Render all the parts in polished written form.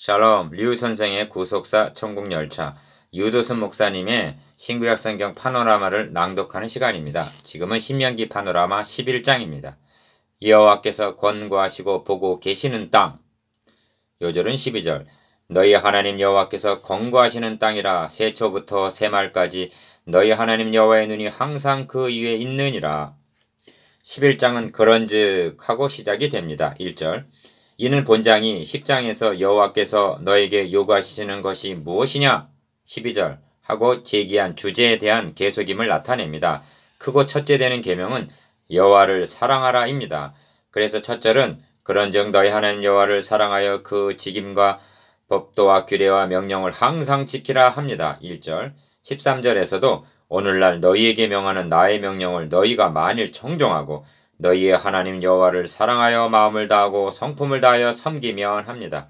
샬롬, 류 선생의 구속사 천국열차, 유도순 목사님의 신구약 성경 파노라마를 낭독하는 시간입니다. 지금은 신명기 파노라마 11장입니다. 여호와께서 권고하시고 보고 계시는 땅. 요절은 12절. 너희 하나님 여호와께서 권고하시는 땅이라 세초부터 세말까지 너희 하나님 여호와의 눈이 항상 그 위에 있느니라. 11장은 그런즉 하고 시작이 됩니다. 1절. 이는 본장이 10장에서 여호와께서 너에게 요구하시는 것이 무엇이냐? 12절 하고 제기한 주제에 대한 계속임을 나타냅니다. 크고 첫째 되는 계명은 여호와를 사랑하라입니다. 그래서 첫 절은 그런즉 너희 하나님 여호와를 사랑하여 그 직임과 법도와 규례와 명령을 항상 지키라 합니다. 1절 13절에서도 오늘날 너희에게 명하는 나의 명령을 너희가 만일 청종하고 너희의 하나님 여호와를 사랑하여 마음을 다하고 성품을 다하여 섬기면 합니다.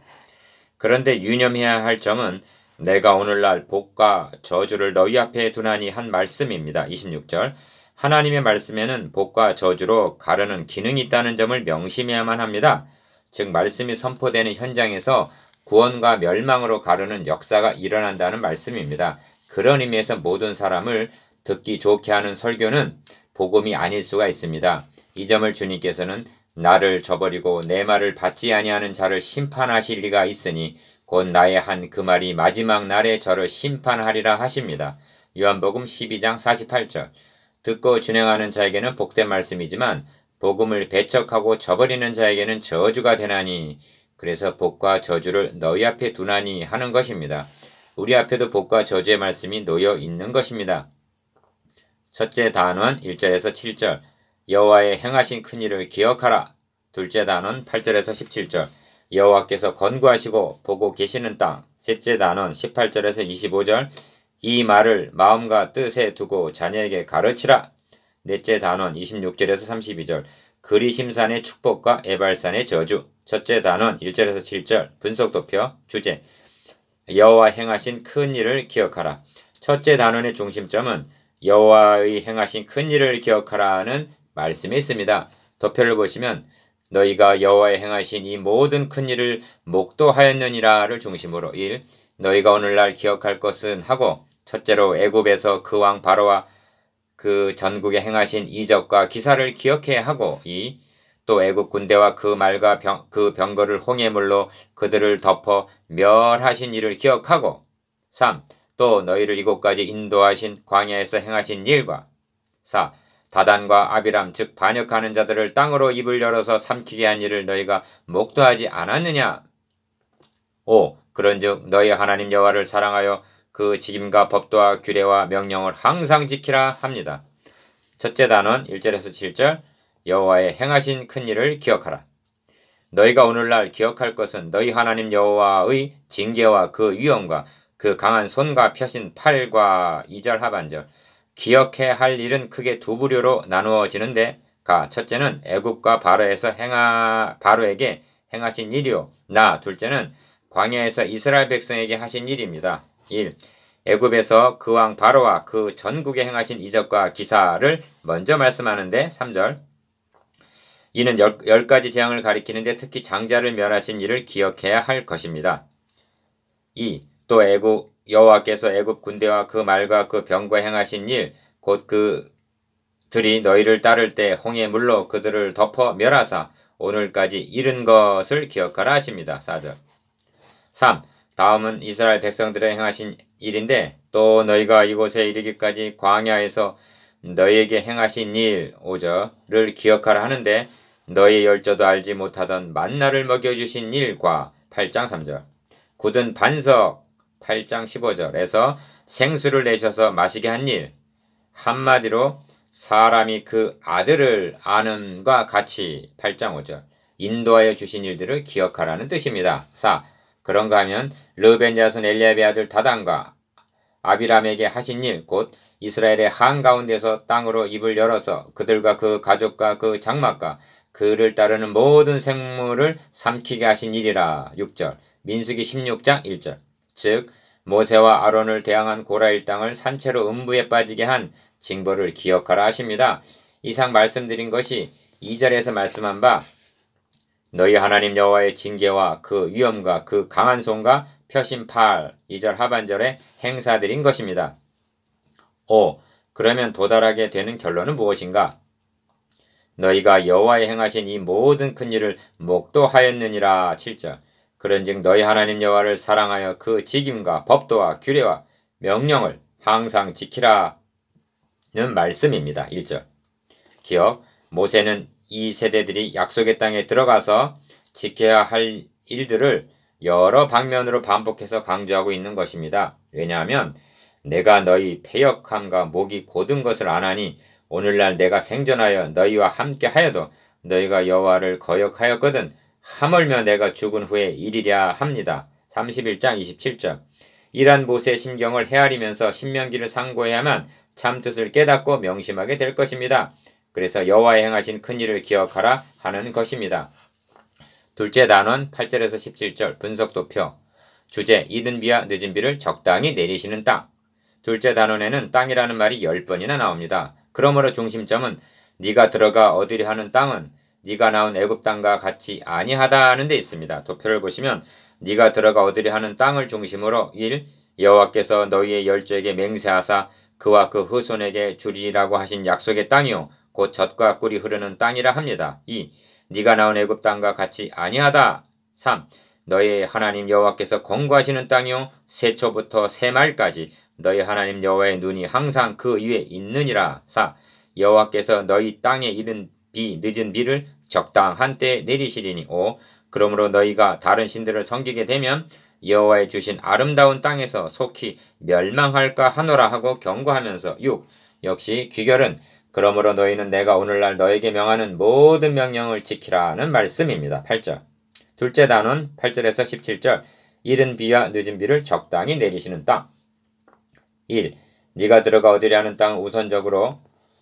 그런데 유념해야 할 점은 내가 오늘날 복과 저주를 너희 앞에 두나니 한 말씀입니다. 26절 하나님의 말씀에는 복과 저주로 가르는 기능이 있다는 점을 명심해야만 합니다. 즉 말씀이 선포되는 현장에서 구원과 멸망으로 가르는 역사가 일어난다는 말씀입니다. 그런 의미에서 모든 사람을 듣기 좋게 하는 설교는 복음이 아닐 수가 있습니다. 이 점을 주님께서는 나를 저버리고 내 말을 받지 아니하는 자를 심판하실 리가 있으니 곧 나의 한 그 말이 마지막 날에 저를 심판하리라 하십니다. 요한복음 12장 48절 듣고 준행하는 자에게는 복된 말씀이지만 복음을 배척하고 저버리는 자에게는 저주가 되나니 그래서 복과 저주를 너희 앞에 두나니 하는 것입니다. 우리 앞에도 복과 저주의 말씀이 놓여 있는 것입니다. 첫째 단원 1절에서 7절 여호와의 행하신 큰일을 기억하라. 둘째 단원 8절에서 17절 여호와께서 권고하시고 보고 계시는 땅. 셋째 단원 18절에서 25절 이 말을 마음과 뜻에 두고 자녀에게 가르치라. 넷째 단원 26절에서 32절 그리심산의 축복과 에발산의 저주. 첫째 단원 1절에서 7절 분석도표 주제 여호와 행하신 큰일을 기억하라. 첫째 단원의 중심점은 여호와의 행하신 큰일을 기억하라는 말씀이 있습니다. 도표를 보시면 너희가 여호와의 행하신 이 모든 큰일을 목도하였느니라를 중심으로 1. 너희가 오늘날 기억할 것은 하고 첫째로 애굽에서 그 왕 바로와 그 전국에 행하신 이적과 기사를 기억해야 하고 2. 또 애굽 군대와 그 말과 그 병거를 홍해물로 그들을 덮어 멸하신 일을 기억하고 3. 또 너희를 이곳까지 인도하신 광야에서 행하신 일과 4. 다단과 아비람 즉 반역하는 자들을 땅으로 입을 열어서 삼키게 한 일을 너희가 목도하지 않았느냐. 5. 그런즉 너희 하나님 여호와를 사랑하여 그 직임과 법도와 규례와 명령을 항상 지키라 합니다. 첫째 단원 1절에서 7절 여호와의 행하신 큰일을 기억하라. 너희가 오늘날 기억할 것은 너희 하나님 여호와의 징계와 그 위엄과 그 강한 손과 펴신 팔과 2절 하반절 기억해야 할 일은 크게 두 부류로 나누어지는데 첫째는 애굽과 바로에게 행하신 일이요 둘째는 광야에서 이스라엘 백성에게 하신 일입니다. 1. 애굽에서 그 왕 바로와 그 전국에 행하신 이적과 기사를 먼저 말씀하는데 3절 이는 10가지 재앙을 가리키는데 특히 장자를 멸하신 일을 기억해야 할 것입니다. 2. 또 여호와께서 애굽 군대와 그 말과 그 병과 행하신 일 곧 그들이 너희를 따를 때 홍해 물로 그들을 덮어 멸하사 오늘까지 이른 것을 기억하라 하십니다. 4절 3. 다음은 이스라엘 백성들의 행하신 일인데 또 너희가 이곳에 이르기까지 광야에서 너희에게 행하신 일 5절을 기억하라 하는데 너희 열조도 알지 못하던 만나를 먹여주신 일과 8장 3절 굳은 반석 8장 15절에서 생수를 내셔서 마시게 한 일 한마디로 사람이 그 아들을 아는과 같이 8장 5절 인도하여 주신 일들을 기억하라는 뜻입니다. 4. 그런가 하면 르벤 자손 엘리압의 아들 다단과 아비람에게 하신 일 곧 이스라엘의 한가운데서 땅으로 입을 열어서 그들과 그 가족과 그 장막과 그를 따르는 모든 생물을 삼키게 하신 일이라 6절 민수기 16장 1절 즉 모세와 아론을 대항한 고라일 땅을 산채로 음부에 빠지게 한 징벌을 기억하라 하십니다. 이상 말씀드린 것이 2절에서 말씀한 바 너희 하나님 여호와의 징계와 그 위엄과 그 강한 손과 표심팔 2절 하반절에 행사드린 것입니다. 5. 그러면 도달하게 되는 결론은 무엇인가? 너희가 여호와의 행하신 이 모든 큰 일을 목도하였느니라. 7절. 그런즉 너희 하나님 여호와를 사랑하여 그 직임과 법도와 규례와 명령을 항상 지키라는 말씀입니다. 1절. 기억. 모세는 이 세대들이 약속의 땅에 들어가서 지켜야 할 일들을 여러 방면으로 반복해서 강조하고 있는 것입니다. 왜냐하면 내가 너희 패역함과 목이 곧은 것을 아나니 오늘날 내가 생존하여 너희와 함께 하여도 너희가 여호와를 거역하였거든 하물며 내가 죽은 후에 이리랴 합니다. 31장 27절. 이러한 모세의 심경을 헤아리면서 신명기를 상고해야만 참뜻을 깨닫고 명심하게 될 것입니다. 그래서 여호와의 행하신 큰 일을 기억하라 하는 것입니다. 둘째 단원 8절에서 17절 분석도표. 주제 이른 비와 늦은 비를 적당히 내리시는 땅. 둘째 단원에는 땅이라는 말이 10번이나 나옵니다. 그러므로 중심점은 네가 들어가 얻으려 하는 땅은 네가 나온 애굽 땅과 같이 아니하다 하는 데 있습니다. 도표를 보시면 네가 들어가 얻으려 하는 땅을 중심으로 1. 여호와께서 너희의 열조에게 맹세하사 그와 그 후손에게 주리라고 하신 약속의 땅이요 곧 젖과 꿀이 흐르는 땅이라 합니다. 2. 네가 나온 애굽 땅과 같이 아니하다. 3. 너희 하나님 여호와께서 권고하시는 땅이요 세초부터 세말까지 너희 하나님 여호와의 눈이 항상 그 위에 있느니라. 4. 여호와께서 너희 땅에 이른 비 늦은 비를 적당한 때에 내리시리니. 5. 그러므로 너희가 다른 신들을 섬기게 되면 여호와의 주신 아름다운 땅에서 속히 멸망할까 하노라 하고 경고하면서. 6. 역시 귀결은 그러므로 너희는 내가 오늘날 너에게 명하는 모든 명령을 지키라는 말씀입니다. 8절. 둘째 단원 8절에서 17절. 이른 비와 늦은 비를 적당히 내리시는 땅. 1. 네가 들어가 얻으려 하는 땅은 우선적으로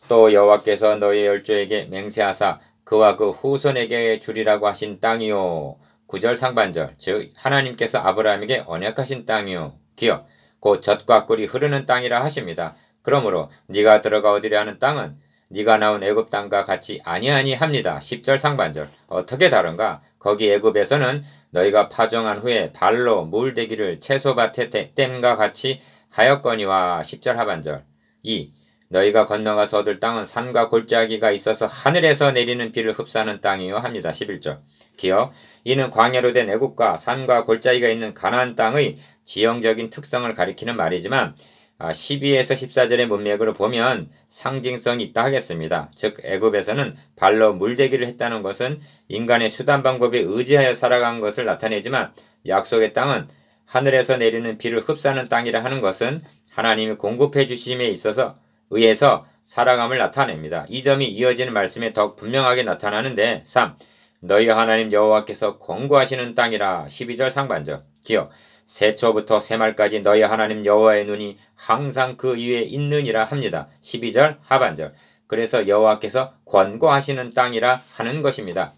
또 여호와께서 너희 열조에게 맹세하사 그와 그 후손에게 주리라고 하신 땅이요. 9절 상반절. 즉 하나님께서 아브라함에게 언약하신 땅이요. 기억. 곧 젖과 꿀이 흐르는 땅이라 하십니다. 그러므로 네가 들어가 얻으려 하는 땅은 네가 나온 애굽 땅과 같이 아니하니 합니다. 10절 상반절. 어떻게 다른가? 거기 애굽에서는 너희가 파종한 후에 발로 물대기를 채소밭에 댐과 같이 하였거니와. 10절 하반절. 2. 너희가 건너가서 얻을 땅은 산과 골짜기가 있어서 하늘에서 내리는 비를 흡수하는 땅이요 합니다. 11절. 기억. 이는 광야로 된 애굽과 산과 골짜기가 있는 가나안 땅의 지형적인 특성을 가리키는 말이지만 12에서 14절의 문맥으로 보면 상징성이 있다 하겠습니다. 즉 애굽에서는 발로 물대기를 했다는 것은 인간의 수단 방법에 의지하여 살아간 것을 나타내지만 약속의 땅은 하늘에서 내리는 비를 흡수하는 땅이라 하는 것은 하나님이 공급해 주심에 있어서 의해서 살아감을 나타냅니다. 이 점이 이어지는 말씀에 더욱 분명하게 나타나는데 3. 너희 하나님 여호와께서 권고하시는 땅이라. 12절 상반절. 기억. 세초부터 세말까지 너희 하나님 여호와의 눈이 항상 그 위에 있느니라 합니다. 12절 하반절. 그래서 여호와께서 권고하시는 땅이라 하는 것입니다.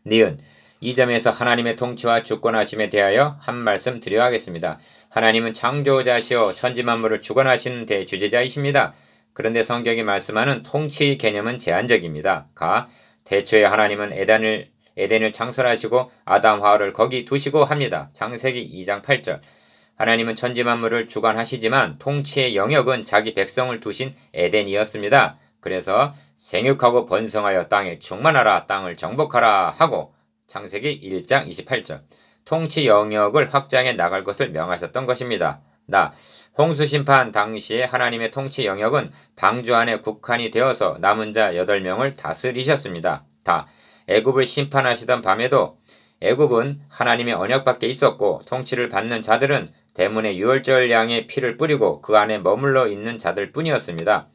니은. 이 점에서 하나님의 통치와 주권하심에 대하여 한 말씀 드려야 하겠습니다. 하나님은 창조자시오 천지만물을 주관하시는 대주제자이십니다. 그런데 성경이 말씀하는 통치의 개념은 제한적입니다. 가. 대초에 하나님은 에덴을 창설하시고 아담 하와를 거기 두시고 합니다. 창세기 2장 8절. 하나님은 천지만물을 주관하시지만 통치의 영역은 자기 백성을 두신 에덴이었습니다. 그래서 생육하고 번성하여 땅에 충만하라 땅을 정복하라 하고 창세기 1장 28절. 통치 영역을 확장해 나갈 것을 명하셨던 것입니다. 홍수심판 당시에 하나님의 통치 영역은 방주 안에 국한이 되어서 남은 자 8명을 다스리셨습니다. 애굽을 심판하시던 밤에도 애굽은 하나님의 언약 밖에 있었고 통치를 받는 자들은 대문에 유월절 양의 피를 뿌리고 그 안에 머물러 있는 자들 뿐이었습니다.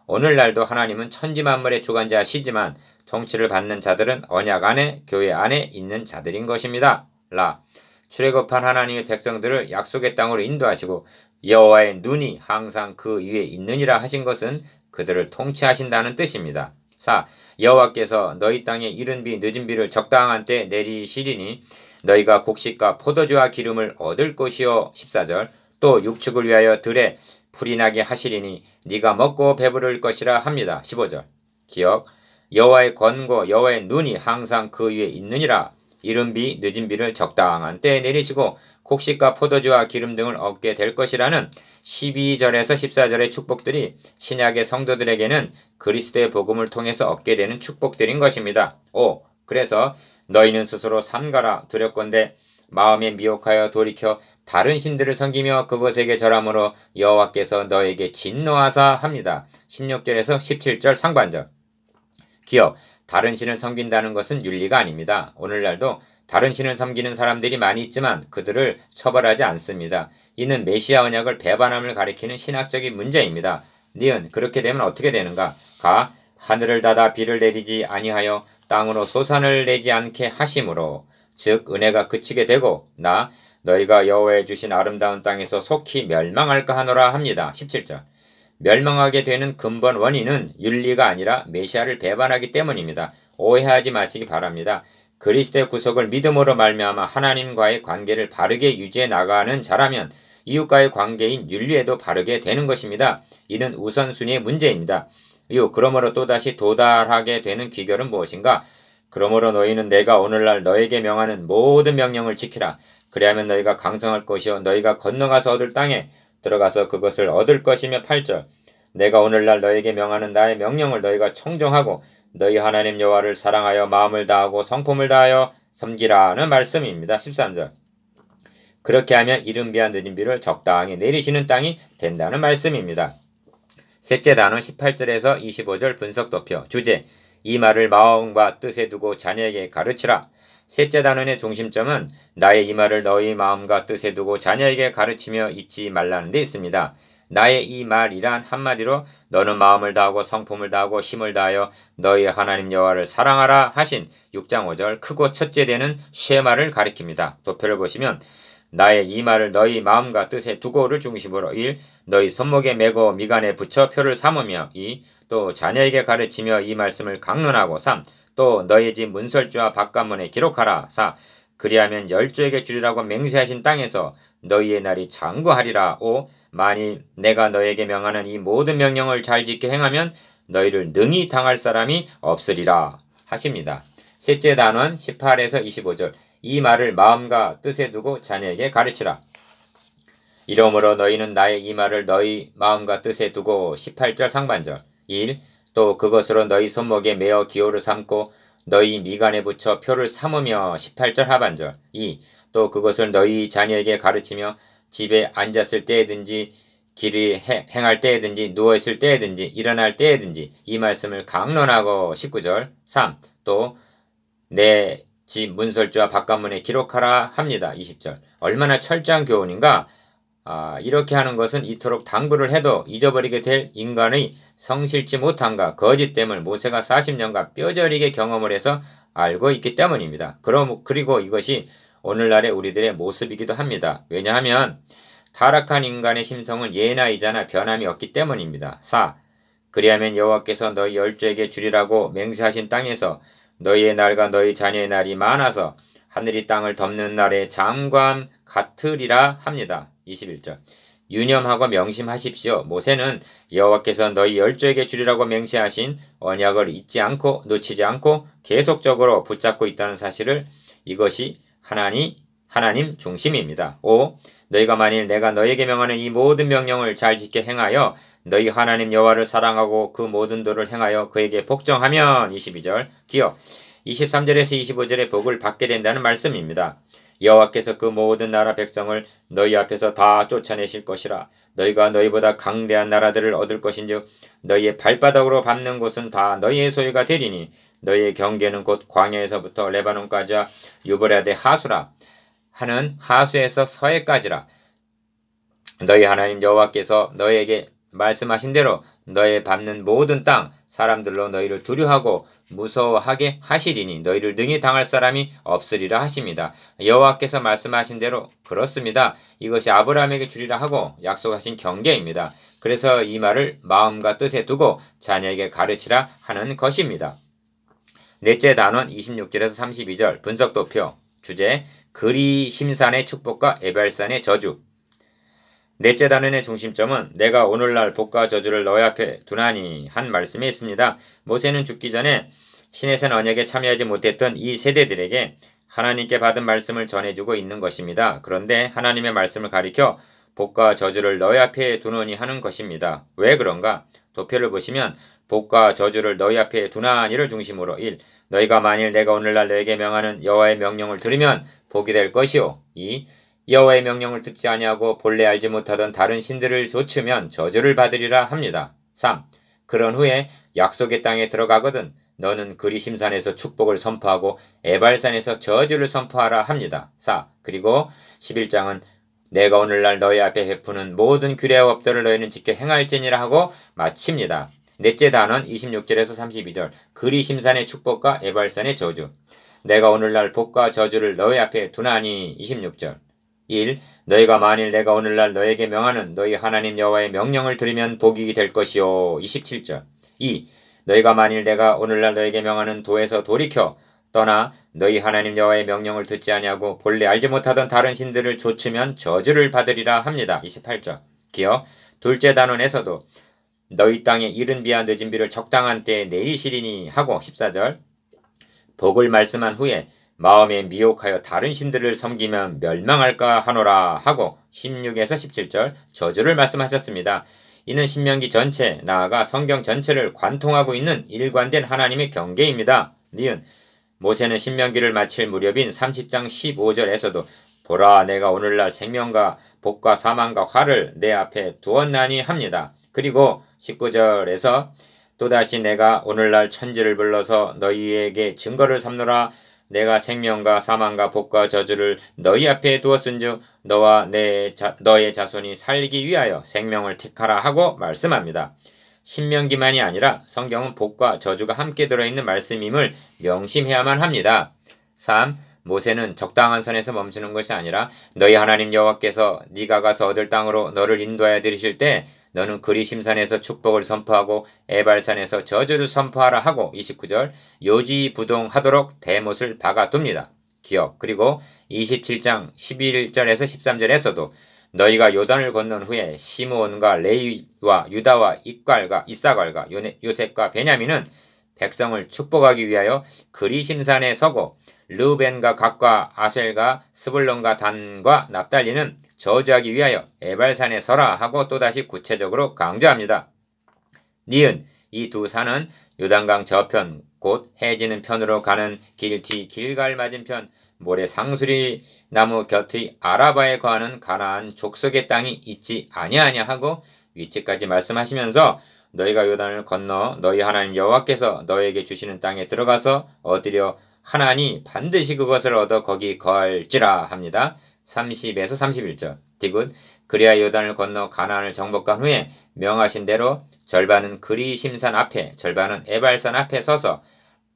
오늘날도 하나님은 천지만물의 주관자시지만 통치를 받는 자들은 언약 안에 교회 안에 있는 자들인 것입니다. 출애굽한 하나님의 백성들을 약속의 땅으로 인도하시고 여호와의 눈이 항상 그 위에 있느니라 하신 것은 그들을 통치하신다는 뜻입니다. 4. 여호와께서 너희 땅에 이른 비 늦은 비를 적당한 때 내리시리니 너희가 곡식과 포도주와 기름을 얻을 것이요. 14절. 또 육축을 위하여 들에 풀이 나게 하시리니 네가 먹고 배부를 것이라 합니다. 15절. 기억. 여호와의 권고 여호와의 눈이 항상 그 위에 있느니라. 이른 비 늦은 비를 적당한 때에 내리시고 곡식과 포도주와 기름 등을 얻게 될 것이라는 12절에서 14절의 축복들이 신약의 성도들에게는 그리스도의 복음을 통해서 얻게 되는 축복들인 것입니다. 5. 그래서 너희는 스스로 삼가라. 두렵건대 마음에 미혹하여 돌이켜 다른 신들을 섬기며 그것에게 절함으로 여호와께서 너에게 진노하사 합니다. 16절에서 17절 상반절. 기억, 다른 신을 섬긴다는 것은 윤리가 아닙니다. 오늘날도 다른 신을 섬기는 사람들이 많이 있지만 그들을 처벌하지 않습니다. 이는 메시아 언약을 배반함을 가리키는 신학적인 문제입니다. 니은 그렇게 되면 어떻게 되는가? 가 하늘을 닫아 비를 내리지 아니하여 땅으로 소산을 내지 않게 하심으로 즉 은혜가 그치게 되고 나 너희가 여호와의 주신 아름다운 땅에서 속히 멸망할까 하노라 합니다. 17절. 멸망하게 되는 근본 원인은 윤리가 아니라 메시아를 배반하기 때문입니다. 오해하지 마시기 바랍니다. 그리스도의 구속을 믿음으로 말미암아 하나님과의 관계를 바르게 유지해 나가는 자라면 이웃과의 관계인 윤리에도 바르게 되는 것입니다. 이는 우선순위의 문제입니다. 그러므로 또다시 도달하게 되는 귀결은 무엇인가? 그러므로 너희는 내가 오늘날 너에게 명하는 모든 명령을 지키라. 그리하면 너희가 강성할 것이요 너희가 건너가서 얻을 땅에 들어가서 그것을 얻을 것이며 8절. 내가 오늘날 너에게 명하는 나의 명령을 너희가 청종하고 너희 하나님 여호와를 사랑하여 마음을 다하고 성품을 다하여 섬기라는 말씀입니다. 13절. 그렇게 하면 이른 비와 늦은 비를 적당히 내리시는 땅이 된다는 말씀입니다. 셋째 단원 18절에서 25절 분석 도표. 주제. 이 말을 마음과 뜻에 두고 자녀에게 가르치라. 셋째 단원의 중심점은 나의 이 말을 너희 마음과 뜻에 두고 자녀에게 가르치며 잊지 말라는 데 있습니다. 나의 이 말이란 한마디로 너는 마음을 다하고 성품을 다하고 힘을 다하여 너희 하나님 여호와를 사랑하라 하신 6장 5절 크고 첫째 되는 쉐마를 가리킵니다. 도표를 보시면 나의 이 말을 너희 마음과 뜻에 두고를 중심으로 1. 너희 손목에 메고 미간에 붙여 표를 삼으며 2. 또 자녀에게 가르치며 이 말씀을 강론하고 3. 또 너희 집 문설주와 바깥문에 기록하라. 4. 그리하면 열조에게 주리라고 맹세하신 땅에서 너희의 날이 장구하리라. 5. 만일 내가 너에게 명하는 이 모든 명령을 잘 지켜 행하면 너희를 능히 당할 사람이 없으리라 하십니다. 셋째 단원 18에서 25절. 이 말을 마음과 뜻에 두고 자녀에게 가르치라. 이러므로 너희는 나의 이 말을 너희 마음과 뜻에 두고 18절 상반절. 1. 또 그것으로 너희 손목에 메어 기호를 삼고 너희 미간에 붙여 표를 삼으며 18절 하반절. 2. 또 그것을 너희 자녀에게 가르치며 집에 앉았을 때에든지 길이 행할 때에든지 누워있을 때에든지 일어날 때에든지 이 말씀을 강론하고 19절. 3. 또 내 집 문설주와 바깥문에 기록하라 합니다. 20절. 얼마나 철저한 교훈인가? 이렇게 하는 것은 이토록 당부를 해도 잊어버리게 될 인간의 성실치 못함과 거짓됨을 모세가 40년간 뼈저리게 경험을 해서 알고 있기 때문입니다. 그리고 이것이 오늘날의 우리들의 모습이기도 합니다. 왜냐하면 타락한 인간의 심성은 예나 이자나 변함이 없기 때문입니다. 4. 그리하면 여호와께서 너희 열조에게 주리라고 맹세하신 땅에서 너희의 날과 너희 자녀의 날이 많아서 하늘이 땅을 덮는 날의 장관 같으리라 합니다. 21절. 유념하고 명심하십시오. 모세는 여호와께서 너희 열조에게 주리라고 맹세하신 언약을 잊지 않고 놓치지 않고 계속적으로 붙잡고 있다는 사실을 이것이 하나님 중심입니다. 5. 너희가 만일 내가 너희에게 명하는 이 모든 명령을 잘 지켜 행하여 너희 하나님 여호와를 사랑하고 그 모든 도를 행하여 그에게 복종하면 22절 기억 23절에서 25절의 복을 받게 된다는 말씀입니다. 여호와께서 그 모든 나라 백성을 너희 앞에서 다 쫓아내실 것이라. 너희가 너희보다 강대한 나라들을 얻을 것인즉 너희의 발바닥으로 밟는 곳은 다 너희의 소유가 되리니 너희의 경계는 곧 광야에서부터 레바논까지와 유브라데 하수라 하는 하수에서 서해까지라. 너희 하나님 여호와께서 너희에게 말씀하신 대로 너희 밟는 모든 땅 사람들로 너희를 두려워하고 무서워하게 하시리니 너희를 능히 당할 사람이 없으리라 하십니다. 여호와께서 말씀하신 대로 그렇습니다. 이것이 아브라함에게 주리라 하고 약속하신 경계입니다. 그래서 이 말을 마음과 뜻에 두고 자녀에게 가르치라 하는 것입니다. 넷째 단원 26절에서 32절 분석도표. 주제 그리심산의 축복과 에발산의 저주. 넷째 단원의 중심점은 내가 오늘날 복과 저주를 너희 앞에 두나니 한 말씀에 있습니다. 모세는 죽기 전에 시내산 언약에 참여하지 못했던 이 세대들에게 하나님께 받은 말씀을 전해주고 있는 것입니다. 그런데 하나님의 말씀을 가리켜 복과 저주를 너희 앞에 두노니 하는 것입니다. 왜 그런가? 도표를 보시면 복과 저주를 너희 앞에 두나니를 중심으로 1. 너희가 만일 내가 오늘날 너에게 명하는 여호와의 명령을 들으면 복이 될 것이요. 2. 여호와의 명령을 듣지 아니하고 본래 알지 못하던 다른 신들을 좇으면 저주를 받으리라 합니다. 3. 그런 후에 약속의 땅에 들어가거든 너는 그리심산에서 축복을 선포하고 에발산에서 저주를 선포하라 합니다. 4. 그리고 11장은 내가 오늘날 너희 앞에 베푸는 모든 규례와 법도를 너희는 지켜 행할지니라 하고 마칩니다. 넷째 단원 26절에서 32절 그리심산의 축복과 에발산의 저주 내가 오늘날 복과 저주를 너희 앞에 두나니 26절 1. 너희가 만일 내가 오늘날 너에게 명하는 너희 하나님 여호와의 명령을 들으면 복이 될 것이요. 27절 2. 너희가 만일 내가 오늘날 너에게 명하는 도에서 돌이켜 떠나 너희 하나님 여호와의 명령을 듣지 아니하고 본래 알지 못하던 다른 신들을 좇으면 저주를 받으리라 합니다. 28절 기억 둘째 단원에서도 너희 땅에 이른 비와 늦은 비를 적당한 때에 내리시리니 하고 14절 복을 말씀한 후에 마음에 미혹하여 다른 신들을 섬기면 멸망할까 하노라 하고 16에서 17절 저주를 말씀하셨습니다. 이는 신명기 전체 나아가 성경 전체를 관통하고 있는 일관된 하나님의 경계입니다. 니은 모세는 신명기를 마칠 무렵인 30장 15절에서도 보라 내가 오늘날 생명과 복과 사망과 화를 내 앞에 두었나니 합니다. 그리고 19절에서 또다시 내가 오늘날 천지를 불러서 너희에게 증거를 삼노라 내가 생명과 사망과 복과 저주를 너희 앞에 두었은즉 너와 너의 자손이 살기 위하여 생명을 택하라 하고 말씀합니다. 신명기만이 아니라 성경은 복과 저주가 함께 들어있는 말씀임을 명심해야만 합니다. 3. 모세는 적당한 선에서 멈추는 것이 아니라 너희 하나님 여호와께서 네가 가서 얻을 땅으로 너를 인도하여 들이실 때 너는 그리심산에서 축복을 선포하고 에발산에서 저주를 선포하라 하고 29절 요지부동하도록 대못을 박아둡니다. 기억 그리고 27장 11절에서 13절에서도 너희가 요단을 건넌 후에 시므온과 레위와 유다와 이사갈과 요셉과 베냐민은 백성을 축복하기 위하여 그리심산에 서고 르벤과 갓과 아셀과 스불론과 단과 납달리는 저주하기 위하여 에발산에 서라 하고 또다시 구체적으로 강조합니다. 니은 이 두 산은 요단강 저편 곧 해지는 편으로 가는 길 뒤 길갈 맞은편 모래 상수리 나무 곁의 아라바에 거하는 가나안 족속의 땅이 있지 아니하냐 하고 위치까지 말씀하시면서 너희가 요단을 건너 너희 하나님 여호와께서 너희에게 주시는 땅에 들어가서 얻으려 하나니 반드시 그것을 얻어 거기 거할지라 합니다. 30에서 31절 디귿 그리하 요단을 건너 가나안을 정복한 후에 명하신 대로 절반은 그리심산 앞에 절반은 에발산 앞에 서서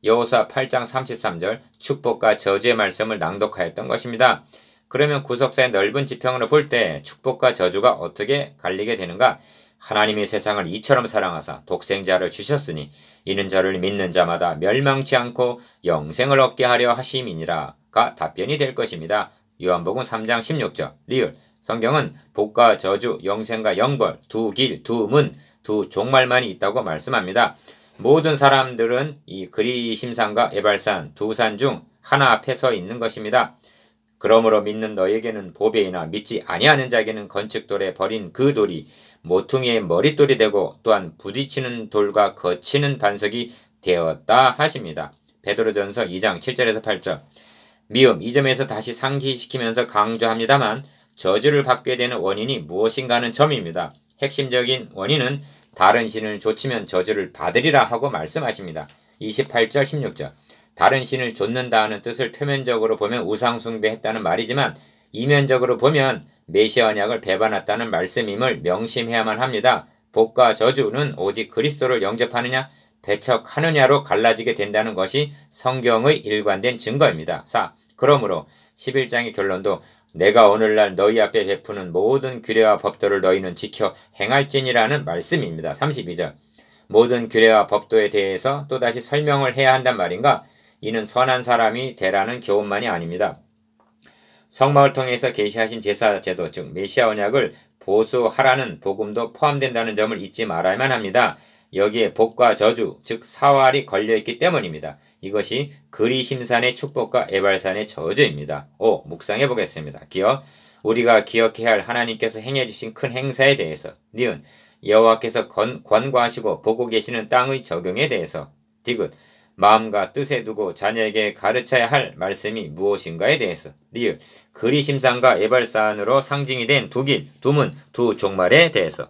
여호수아 8장 33절 축복과 저주의 말씀을 낭독하였던 것입니다. 그러면 구속사의 넓은 지평으로 볼 때 축복과 저주가 어떻게 갈리게 되는가? 하나님이 세상을 이처럼 사랑하사 독생자를 주셨으니 이는 저를 믿는 자마다 멸망치 않고 영생을 얻게 하려 하심이니라가 답변이 될 것입니다. 요한복음 3장 16절 리을 성경은 복과 저주, 영생과 영벌, 두 길, 두 문, 두 종말만이 있다고 말씀합니다. 모든 사람들은 이 그리심산과 에발산 두 산 중 하나 앞에 서 있는 것입니다. 그러므로 믿는 너에게는 보배이나 믿지 아니하는 자에게는 건축돌에 버린 그 돌이 모퉁이의 머릿돌이 되고 또한 부딪히는 돌과 거치는 반석이 되었다 하십니다. 베드로전서 2장 7절에서 8절 미음 이 점에서 다시 상기시키면서 강조합니다만 저주를 받게 되는 원인이 무엇인가 하는 점입니다. 핵심적인 원인은 다른 신을 좇으면 저주를 받으리라 하고 말씀하십니다. 28절 16절 다른 신을 좇는다 하는 뜻을 표면적으로 보면 우상숭배했다는 말이지만 이면적으로 보면 메시아 언약을 배반했다는 말씀임을 명심해야만 합니다. 복과 저주는 오직 그리스도를 영접하느냐 배척하느냐로 갈라지게 된다는 것이 성경의 일관된 증거입니다. 4. 그러므로 11장의 결론도 내가 오늘날 너희 앞에 베푸는 모든 규례와 법도를 너희는 지켜 행할지니라는 말씀입니다. 32절 모든 규례와 법도에 대해서 또다시 설명을 해야 한단 말인가? 이는 선한 사람이 되라는 교훈만이 아닙니다. 성막을 통해서 계시하신 제사제도 즉 메시아 언약을 보수하라는 복음도 포함된다는 점을 잊지 말아야만 합니다. 여기에 복과 저주, 즉 사활이 걸려있기 때문입니다. 이것이 그리심산의 축복과 에발산의 저주입니다. 5. 묵상해 보겠습니다. 기억. 우리가 기억해야 할 하나님께서 행해주신 큰 행사에 대해서. 니은. 여호와께서 권고하시고 보고 계시는 땅의 적용에 대해서. 디귿. 마음과 뜻에 두고 자녀에게 가르쳐야 할 말씀이 무엇인가에 대해서. 리을. 그리심산과 에발산으로 상징이 된 두 길, 두 문, 두 종말에 대해서.